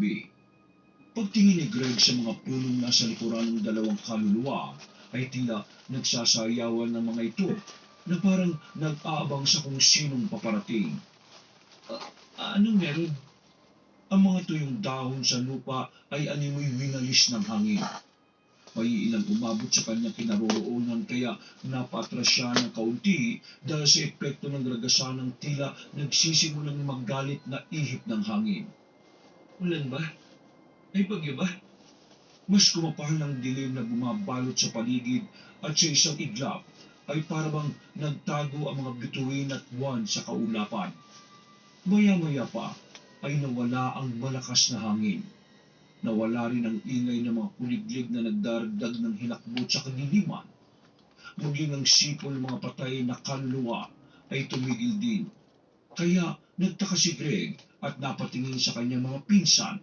gabi. Pagtingin ni Greg sa mga punong nasa likuran ng dalawang kaluluwa, ay tila nagsasayawan ng mga ito na parang nag-aabang sa kung sinong paparating. Anong meron? Ang mga tuyong dahon sa lupa ay animoy winalis ng hangin. May ilang umabot sa kanyang kinaroroonan kaya napatras siya ng kaunti dahil sa epekto ng ragasan ng tila nagsisimulang magalit na ihip ng hangin. Ulan ba? Ay bagyo ba? Mas kumapal ang dilim na bumabalot sa paligid at sa isang iglap ay parang nagtago ang mga bituin at buwan sa kaulapan. Maya-maya pa ay nawala ang malakas na hangin. Nawala rin ang ingay ng mga kuliglig na nagdaragdag ng hinakbot sa kadiliman. Maging ang sipol ng mga patay na kaluluwa ay tumigil din. Kaya nagtaka si Greg at napatingin sa kanyang mga pinsan